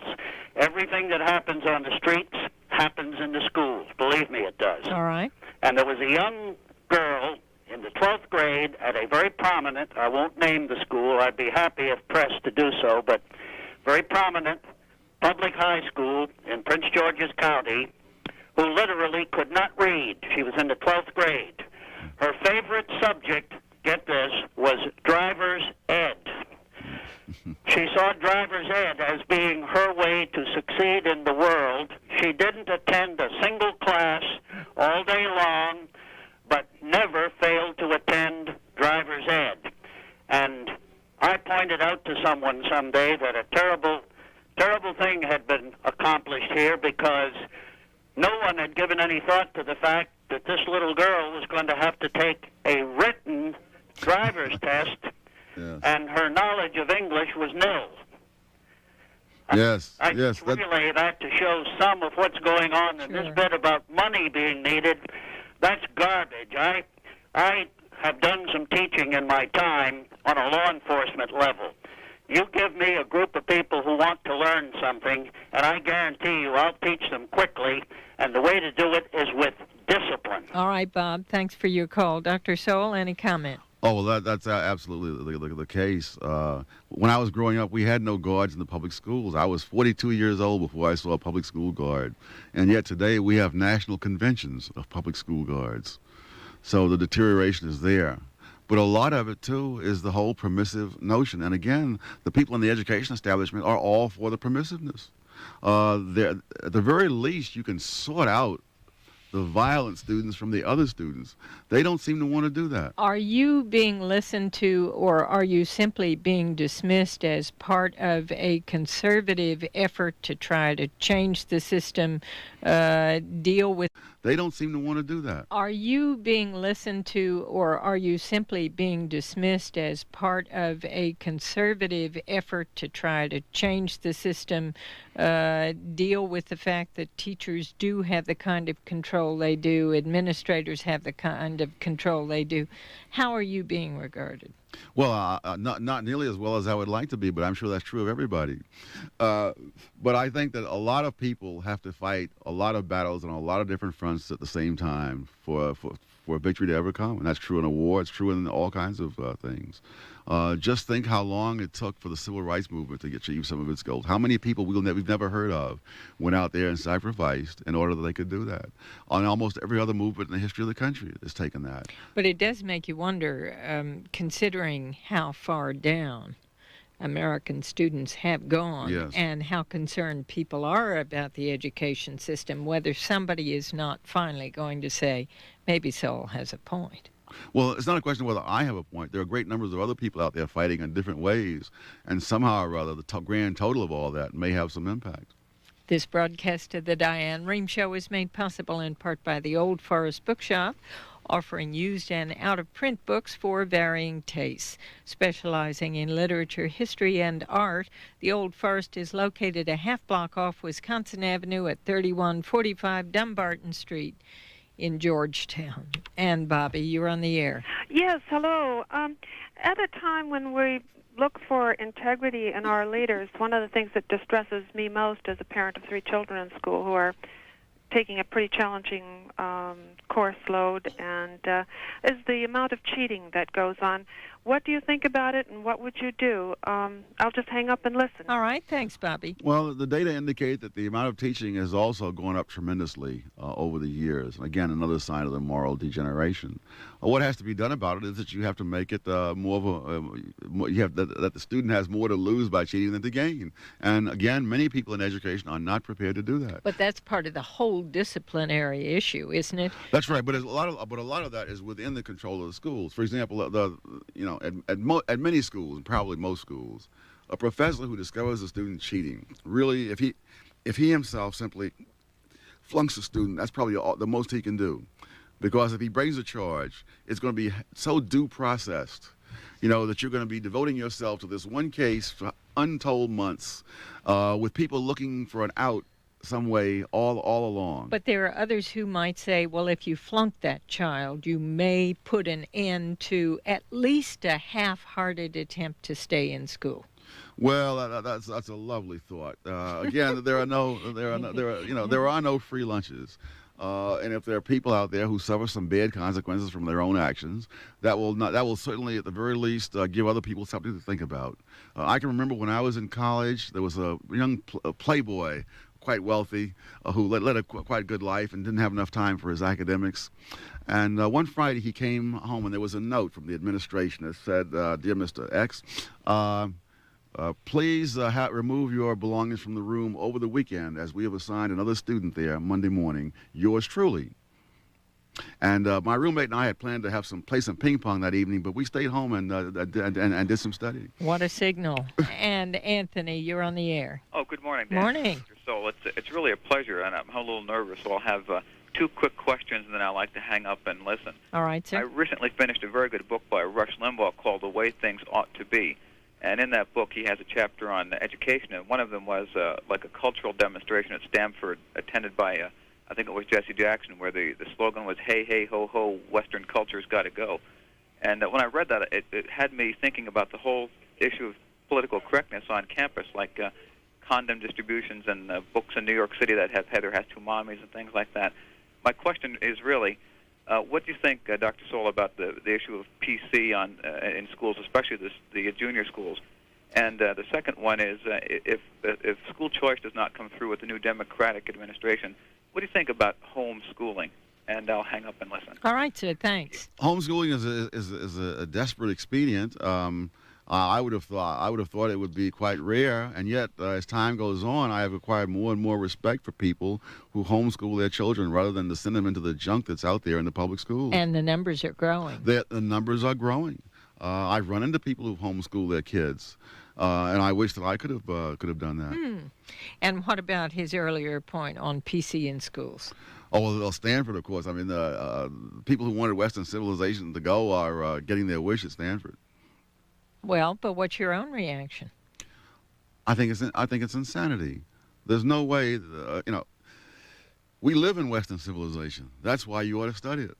S11: Everything that happens on the streets happens in the schools. Believe me, it does.
S2: All right.
S11: And there was a young girl in the 12th grade at a very prominent, I won't name the school, I'd be happy if pressed to do so, but very prominent public high school in Prince George's County who literally could not read. She was in the 12th grade. Her favorite subject, get this, was driver's ed. She saw driver's ed as being her way to succeed in the world. She didn't attend a single class all day long, but never failed to attend driver's ed. And I pointed out to someone someday that a terrible, terrible thing had been accomplished here because no one had given any thought to the fact that this little girl was going to have to take a written driver's test, yes, and her knowledge of English was nil.
S1: Yes,
S11: I
S1: yes.
S11: relay that to show some of what's going on in this bit about money being needed. That's garbage. I have done some teaching in my time on a law enforcement level. You give me a group of people who want to learn something, and I guarantee you I'll teach them quickly, and the way to do it is with discipline.
S2: All right, Bob, thanks for your call. Dr. Sowell, any comment?
S1: Oh, well, that's absolutely the case. When I was growing up, we had no guards in the public schools. I was 42 years old before I saw a public school guard. And yet today we have national conventions of public school guards. So the deterioration is there. But a lot of it, too, is the whole permissive notion. And again, the people in the education establishment are all for the permissiveness. At the very least, you can sort out the violent students from the other students. They don't seem to want to do that.
S2: Are you being listened to, or are you simply being dismissed as part of a conservative effort to try to change the system, deal with...
S1: They don't seem to want to do that.
S2: Are you being listened to, or are you simply being dismissed as part of a conservative effort to try to change the system, deal with the fact that teachers do have the kind of control they do, administrators have the kind of control they do? How are you being regarded?
S1: Well, not nearly as well as I would like to be, but I'm sure that's true of everybody. But I think that a lot of people have to fight a lot of battles on a lot of different fronts at the same time for a victory to ever come. And that's true in a war. It's true in all kinds of things. Just think how long it took for the civil rights movement to achieve some of its goals. How many people we've never heard of went out there and sacrificed in order that they could do that? On almost every other movement in the history of the country has taken that.
S2: But it does make you wonder, considering how far down American students have gone,
S1: yes,
S2: and how concerned people are about the education system, whether somebody is not finally going to say, maybe Sowell has a point.
S1: Well, it's not a question of whether I have a point. There are great numbers of other people out there fighting in different ways, and somehow or other, the grand total of all that may have some impact.
S2: This broadcast of the Diane Rehm Show is made possible in part by the Old Forest Bookshop, offering used and out-of-print books for varying tastes. Specializing in literature, history, and art, the Old Forest is located a half block off Wisconsin Avenue at 3145 Dumbarton Street in Georgetown. And Bobby, you're on the air.
S8: Yes, hello. At a time when we look for integrity in our leaders, one of the things that distresses me most as a parent of 3 children in school who are taking a pretty challenging course load, and is the amount of cheating that goes on. What do you think about it, and what would you do? I'll just hang up and listen.
S2: All right, thanks, Bobby.
S1: Well, the data indicate that the amount of teaching has also gone up tremendously over the years. Again, another sign of the moral degeneration. What has to be done about it is that you have to make it more of a, you have that the student has more to lose by cheating than to gain. And again, many people in education are not prepared to do that.
S2: But that's part of the whole disciplinary issue, isn't it?
S1: That's right. But a lot of that is within the control of the schools. For example, at many schools, and probably most schools, a professor who discovers a student cheating, really, if he himself simply flunks a student, that's probably the most he can do. Because if he brings a charge, it's going to be so due processed, that you're going to be devoting yourself to this one case for untold months, with people looking for an out some way all along.
S2: But there are others who might say, well, if you flunk that child, you may put an end to at least a half-hearted attempt to stay in school.
S1: Well, that's a lovely thought. Again, there are no free lunches. And if there are people out there who suffer some bad consequences from their own actions, that will certainly, at the very least, give other people something to think about. I can remember when I was in college, there was a young playboy, quite wealthy, who led a quite good life and didn't have enough time for his academics. And one Friday he came home and there was a note from the administration that said, "Dear Mr. X, please remove your belongings from the room over the weekend, as we have assigned another student there Monday morning, yours truly." And my roommate and I had planned to play some ping pong that evening, but we stayed home and did some studying.
S2: What a signal. And Anthony, you're on the air.
S12: Oh, good morning, Dan.
S2: Morning.
S12: So it's really a pleasure, and I'm a little nervous, so I'll have 2 quick questions, and then I'd like to hang up and listen.
S2: All right, sir.
S12: I recently finished a very good book by Rush Limbaugh called The Way Things Ought to Be. And in that book, he has a chapter on education, and one of them was like a cultural demonstration at Stanford attended by, I think it was Jesse Jackson, where the slogan was, "Hey, hey, ho, ho, Western culture's got to go." And when I read that, it had me thinking about the whole issue of political correctness on campus, like condom distributions and books in New York City that have Heather has two mommies and things like that. My question is really, what do you think, Dr. Sowell, about the issue of PC in schools, especially the junior schools? And the second one is, if school choice does not come through with the new Democratic administration, what do you think about homeschooling? And I'll hang up and listen.
S2: All right, sir. Thanks.
S1: Homeschooling is a desperate expedient. I would have thought it would be quite rare, and yet as time goes on, I have acquired more and more respect for people who homeschool their children rather than to send them into the junk that's out there in the public schools.
S2: And the numbers are growing.
S1: The numbers are growing. I've run into people who homeschool their kids, and I wish that I could have done that.
S2: And what about his earlier point on PC in schools?
S1: Oh, well, Stanford, of course. I mean, people who wanted Western civilization to go are getting their wish at Stanford.
S2: Well, but what's your own reaction?
S1: I think it's insanity. There's no way. We live in Western civilization. That's why you ought to study it.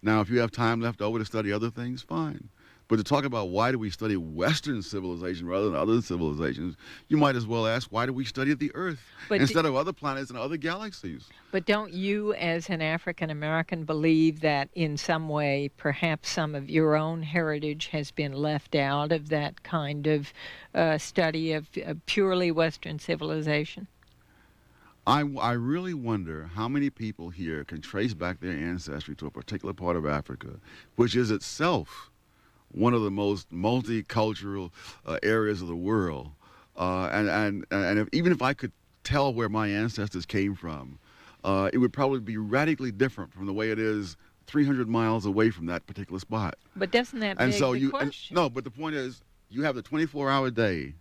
S1: Now, if you have time left over to study other things, fine. But to talk about why do we study Western civilization rather than other civilizations, you might as well ask, why do we study the Earth instead of other planets and other galaxies?
S2: But don't you, as an African American, believe that in some way perhaps some of your own heritage has been left out of that kind of study of purely Western civilization?
S1: I really wonder how many people here can trace back their ancestry to a particular part of Africa, which is itself one of the most multicultural areas of the world, and even if I could tell where my ancestors came from, it would probably be radically different from the way it is 300 miles away from that particular spot.
S2: But doesn't that beg the question?
S1: No, but the point is, you have the 24-hour day,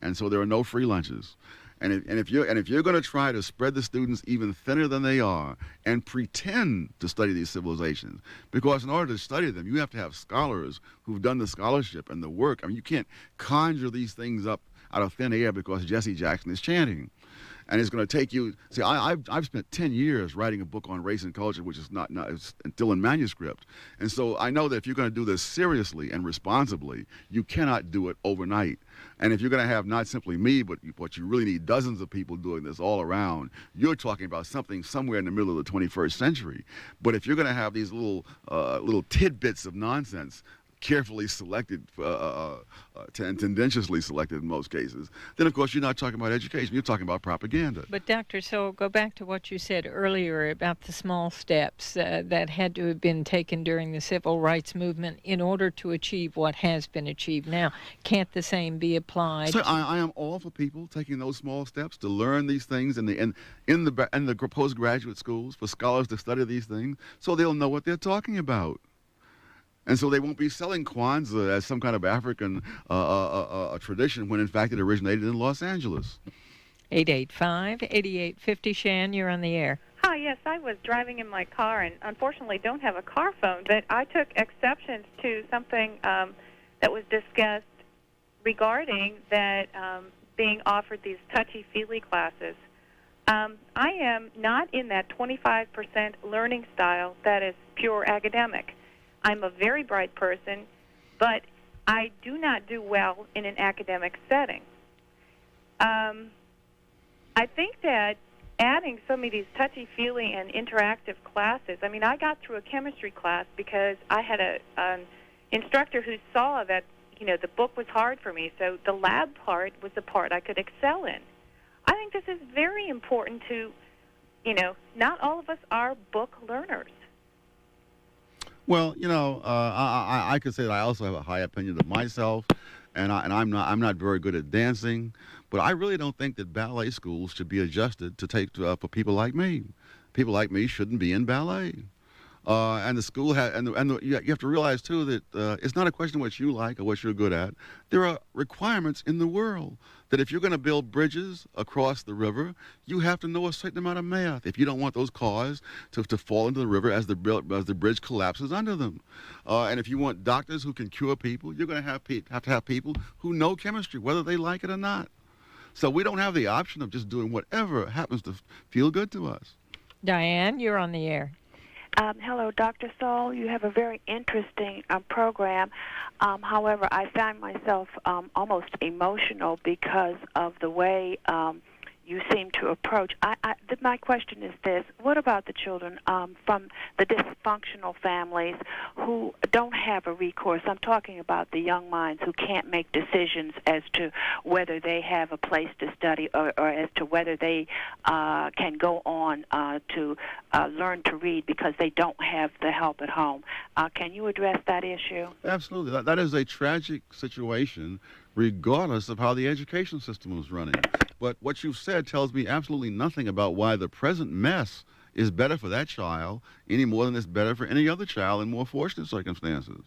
S1: and so there are no free lunches. And if you're going to try to spread the students even thinner than they are and pretend to study these civilizations, because in order to study them, you have to have scholars who've done the scholarship and the work. I mean, you can't conjure these things up out of thin air because Jesse Jackson is chanting. And it's going to take you. See, I've spent 10 years writing a book on race and culture, which is it's still in manuscript. And so I know that if you're going to do this seriously and responsibly, you cannot do it overnight. And if you're going to have not simply me, but what you really need dozens of people doing this all around, you're talking about something somewhere in the middle of the 21st century. But if you're going to have these little tidbits of nonsense, carefully selected and tendentiously selected in most cases, then of course you're not talking about education, you're talking about propaganda.
S2: But Dr. Sowell, go back to what you said earlier about the small steps that had to have been taken during the civil rights movement in order to achieve what has been achieved now. Can't the same be applied?
S1: So I am all for people taking those small steps to learn these things in the postgraduate schools, for scholars to study these things so they'll know what they're talking about. And so they won't be selling Kwanzaa as some kind of African tradition when, in fact, it originated in Los Angeles.
S2: 885-8850. Shan, you're on the air.
S13: Hi, yes, I was driving in my car and unfortunately don't have a car phone, but I took exception to something that was discussed regarding that being offered these touchy-feely classes. I am not in that 25% learning style that is pure academic. I'm a very bright person, but I do not do well in an academic setting. I think that adding some of these touchy-feely and interactive classes, I mean, I got through a chemistry class because I had an instructor who saw that, the book was hard for me, so the lab part was the part I could excel in. I think this is very important to, not all of us are book learners.
S1: Well, I could say that I also have a high opinion of myself, and I'm not very good at dancing, but I really don't think that ballet schools should be adjusted to take for people like me. People like me shouldn't be in ballet. And the school you have to realize too that it's not a question of what you like or what you're good at. There are requirements in the world that if you're going to build bridges across the river, you have to know a certain amount of math. If you don't want those cars to fall into the river as the bridge collapses under them, and if you want doctors who can cure people, you're going to have to have people who know chemistry, whether they like it or not. So we don't have the option of just doing whatever happens to feel good to us.
S2: Diane, you're on the air.
S14: Hello, Dr. Sowell. You have a very interesting program. However, I find myself almost emotional because of the way you seem to approach. My question is this: what about the children from the dysfunctional families who don't have a recourse? I'm talking about the young minds who can't make decisions as to whether they have a place to study or as to whether they can go on to learn to read because they don't have the help at home. Can you address that issue?
S1: Absolutely. That is a tragic situation, regardless of how the education system was running. But what you've said tells me absolutely nothing about why the present mess is better for that child any more than it's better for any other child in more fortunate circumstances.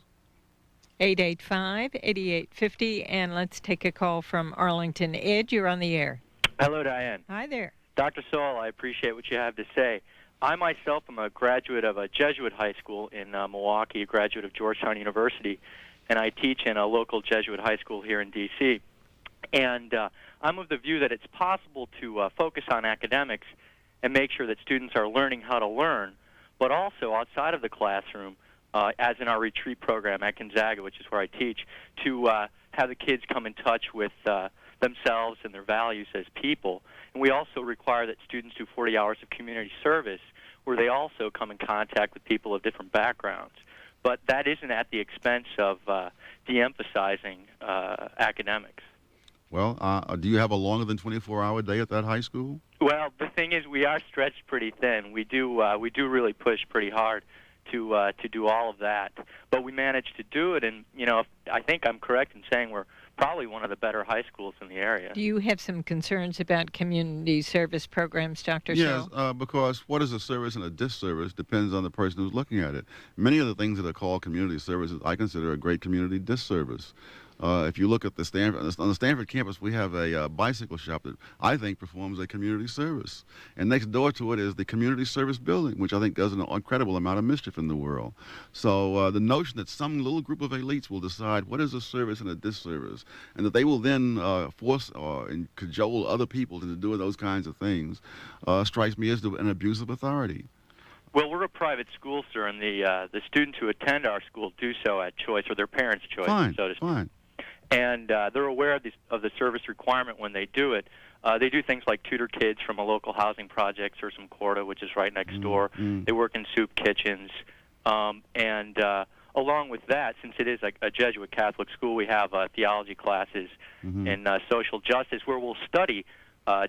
S2: 885-8850, and let's take a call from Arlington. Ed, you're on the air.
S15: Hello, Diane.
S2: Hi there.
S15: Dr. Sowell, I appreciate what you have to say. I myself am a graduate of a Jesuit high school in Milwaukee, a graduate of Georgetown University, and I teach in a local Jesuit high school here in D.C. And I'm of the view that it's possible to focus on academics and make sure that students are learning how to learn, but also outside of the classroom, as in our retreat program at Gonzaga, which is where I teach, to have the kids come in touch with themselves and their values as people. And we also require that students do 40 hours of community service where they also come in contact with people of different backgrounds. But that isn't at the expense of de-emphasizing academics.
S1: Well, do you have a longer than 24-hour day at that high school?
S15: Well, the thing is, we are stretched pretty thin. We do really push pretty hard to do all of that, but we managed to do it. And I think I'm correct in saying we're probably one of the better high schools in the area.
S2: Do you have some concerns about community service programs, Dr.
S1: Yes,
S2: Sowell?
S1: because what is a service and a disservice depends on the person who's looking at it. Many of the things that are called community services I consider a great community disservice. If you look at on the Stanford campus, we have a bicycle shop that I think performs a community service. And next door to it is the community service building, which I think does an incredible amount of mischief in the world. So the notion that some little group of elites will decide what is a service and a disservice, and that they will then force and cajole other people into doing those kinds of things, strikes me as an abuse of authority.
S15: Well, we're a private school, sir, and the students who attend our school do so at choice, or their parents' choice, so to speak.
S1: Fine.
S15: And they're aware of the service requirement when they do it. They do things like tutor kids from a local housing project, Sursum Corda, which is right next door. They work in soup kitchens. And along with that, since it is a Jesuit Catholic school, we have theology classes and social justice where we'll study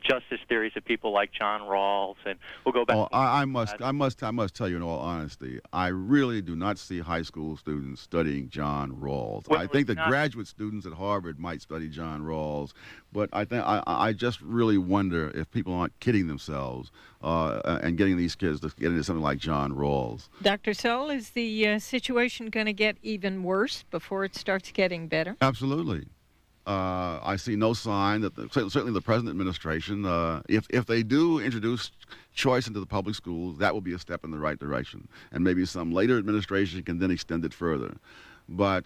S15: justice theories of people like John Rawls, and we'll go back.
S1: Oh, I must tell you in all honesty, I really do not see high school students studying John Rawls.
S15: Well,
S1: I think the graduate students at Harvard might study John Rawls, but I just really wonder if people aren't kidding themselves and getting these kids to get into something like John Rawls.
S2: Dr. Sowell, is the situation going to get even worse before it starts getting better?
S1: Absolutely. I see no sign that certainly the present administration, if they do introduce choice into the public schools, that will be a step in the right direction. And maybe some later administration can then extend it further. But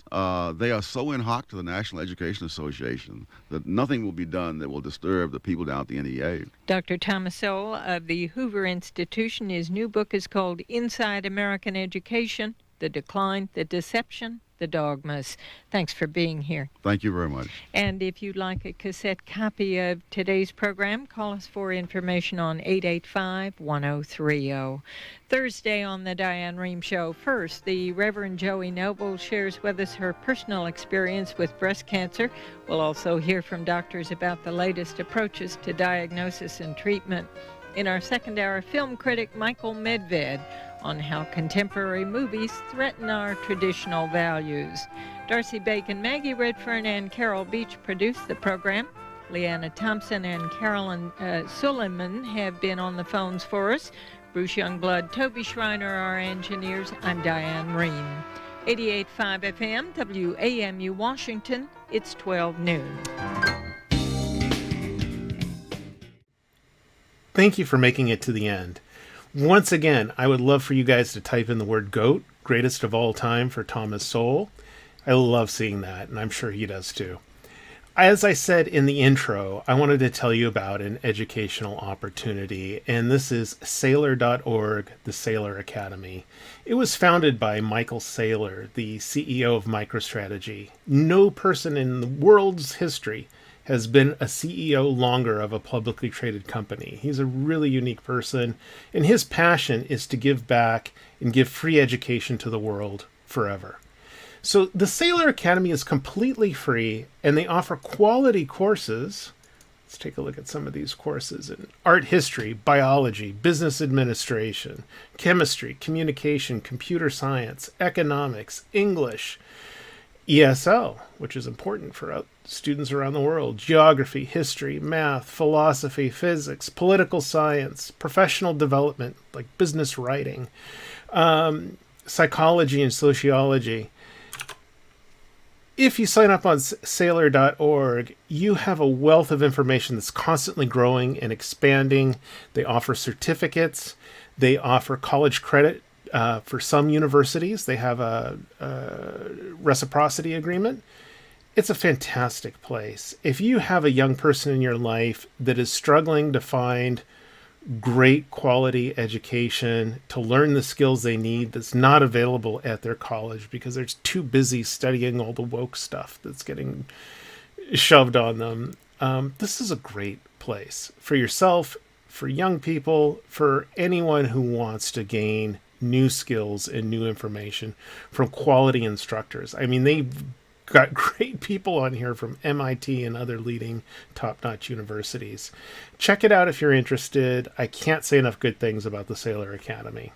S1: they are so in hoc to the National Education Association that nothing will be done that will disturb the people down at the NEA.
S2: Dr. Thomas Sowell of the Hoover Institution, his new book is called Inside American Education, The Decline, the Deception, the Dogmas. Thanks for being here.
S1: Thank you very much.
S2: And if you'd like a cassette copy of today's program, call us for information on 885-1030. Thursday on the Diane Rehm Show. First, the Reverend Joey Noble shares with us her personal experience with breast cancer. We'll also hear from doctors about the latest approaches to diagnosis and treatment. In our second hour, film critic Michael Medved on how contemporary movies threaten our traditional values. Darcy Bacon, Maggie Redfern, and Carol Beach produced the program. Leanna Thompson and Carolyn Suleiman have been on the phones for us. Bruce Youngblood, Toby Schreiner are our engineers. I'm Diane Rehm. 88.5 FM, WAMU Washington. It's 12 noon.
S3: Thank you for making it to the end. Once again, I would love for you guys to type in the word GOAT, greatest of all time, for Thomas Sowell. I love seeing that, and I'm sure he does too. As I said in the intro, I wanted to tell you about an educational opportunity, and this is Saylor.org, the Saylor Academy. It was founded by Michael Saylor, the CEO of MicroStrategy. No person in the world's history has been a CEO longer of a publicly traded company. He's a really unique person, and his passion is to give back and give free education to the world forever. So the Saylor Academy is completely free, and they offer quality courses. Let's take a look at some of these courses in art history, biology, business administration, chemistry, communication, computer science, economics, English, ESL, which is important for students around the world, geography, history, math, philosophy, physics, political science, professional development, like business writing, psychology and sociology. If you sign up on Saylor.org, you have a wealth of information that's constantly growing and expanding. They offer certificates. They offer college credit for some universities. They have a reciprocity agreement. It's a fantastic place. If you have a young person in your life that is struggling to find great quality education to learn the skills they need that's not available at their college because they're too busy studying all the woke stuff that's getting shoved on them, this is a great place for yourself, for young people, for anyone who wants to gain new skills and new information from quality instructors. I mean, they've got great people on here from MIT and other leading top-notch universities. Check it out if you're interested. I can't say enough good things about the Saylor Academy.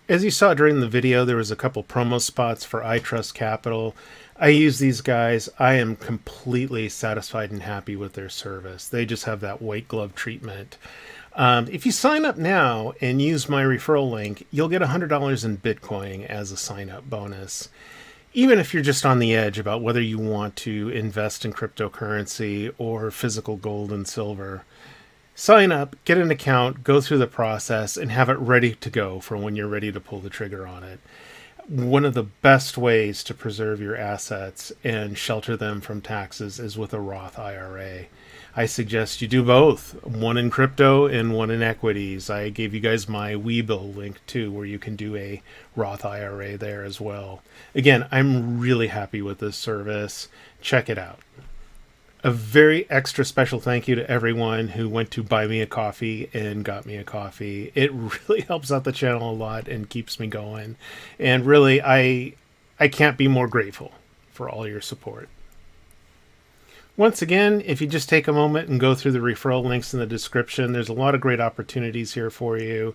S3: As you saw during the video, there was a couple promo spots for I Trust Capital. I use these guys. I am completely satisfied and happy with their service. They just have that white glove treatment. If you sign up now and use my referral link, you'll get $100 in Bitcoin as a sign-up bonus. Even if you're just on the edge about whether you want to invest in cryptocurrency or physical gold and silver, sign up, get an account, go through the process, and have it ready to go for when you're ready to pull the trigger on it. One of the best ways to preserve your assets and shelter them from taxes is with a Roth IRA. I suggest you do both, one in crypto and one in equities. I gave you guys my Webull link too, where you can do a Roth IRA there as well. Again, I'm really happy with this service. Check it out. A very extra special thank you to everyone who went to buy me a coffee and got me a coffee. It really helps out the channel a lot and keeps me going. And really, I can't be more grateful for all your support. Once again, if you just take a moment and go through the referral links in the description, there's a lot of great opportunities here for you.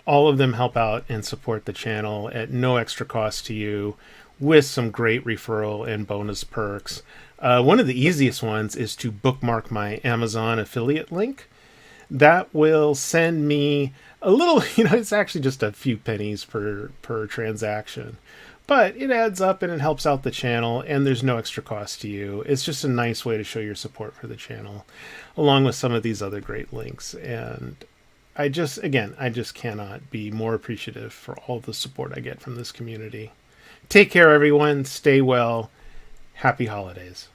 S3: All of them help out and support the channel at no extra cost to you with some great referral and bonus perks. One of the easiest ones is to bookmark my Amazon affiliate link. That will send me a little, it's actually just a few pennies per transaction. But it adds up and it helps out the channel, and there's no extra cost to you. It's just a nice way to show your support for the channel, along with some of these other great links. And I just cannot be more appreciative for all the support I get from this community. Take care, everyone. Stay well. Happy holidays.